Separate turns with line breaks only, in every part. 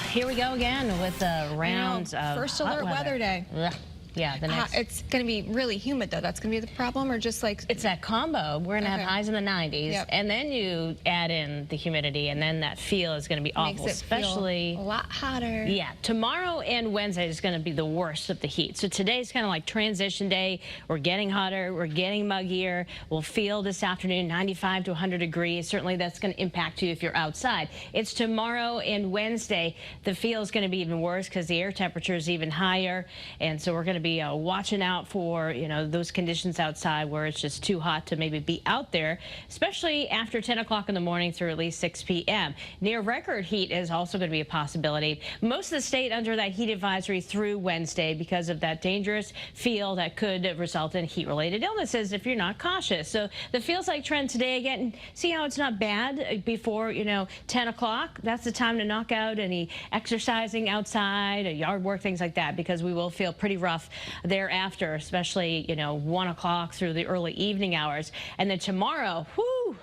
Here we go again with the rounds of
first
hot
alert weather day.
Ugh. Yeah, the next.
It's going to be really humid, though. That's going to be the problem, or just like...
It's that combo. We're going to have highs in the 90s, and then you add in the humidity, and then that feel is going to be awful,
Makes it
especially
feel a lot hotter.
Yeah, tomorrow and Wednesday is going to be the worst of the heat. So today's kind of like transition day. We're getting hotter. We're getting muggier. We'll feel this afternoon 95 to 100 degrees. Certainly that's going to impact you if you're outside. It's tomorrow and Wednesday. The feel is going to be even worse because the air temperature is even higher, and so we're going to be watching out for, those conditions outside where it's just too hot to maybe be out there, especially after 10 o'clock in the morning through at least 6 p.m. Near record heat is also going to be a possibility. Most of the state under that heat advisory through Wednesday because of that dangerous feel that could result in heat-related illnesses if you're not cautious. So the feels like trend today, again, see how it's not bad before, 10 o'clock. That's the time to knock out any exercising outside, yard work, things like that, because we will feel pretty rough thereafter, especially 1 o'clock through the early evening hours. And then tomorrow,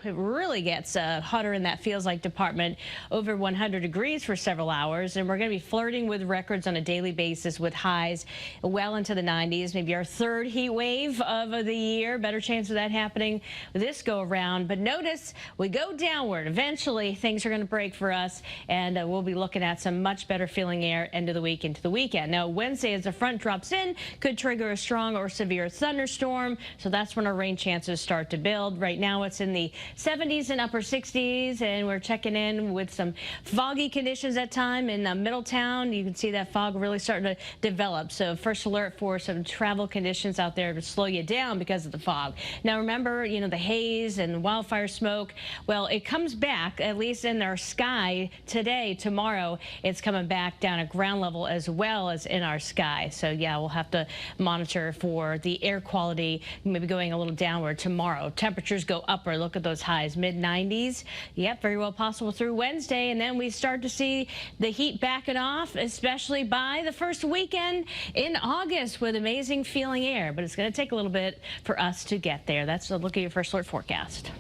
it really gets hotter in that feels like department, over 100 degrees for several hours, and we're going to be flirting with records on a daily basis with highs well into the 90s. Maybe our third heat wave of the year. Better chance of that happening this go around. But notice we go downward. Eventually things are going to break for us, and we'll be looking at some much better feeling air end of the week into the weekend. Now Wednesday, as the front drops in, could trigger a strong or severe thunderstorm, so that's when our rain chances start to build. Right now it's in the 70s and upper 60s, and we're checking in with some foggy conditions at time in Middletown. You can see that fog really starting to develop, so first alert for some travel conditions out there to slow you down because of the fog. Now remember, the haze and wildfire smoke, well, it comes back, at least in our sky today. Tomorrow it's coming back down at ground level as well as in our sky, so yeah, we'll have to monitor for the air quality maybe going a little downward tomorrow. Temperatures go upward. Look at those highs, mid-90s. Yep, very well possible through Wednesday, and then we start to see the heat backing off, especially by the first weekend in August with amazing feeling air. But it's going to take a little bit for us to get there. That's a look at your first alert forecast.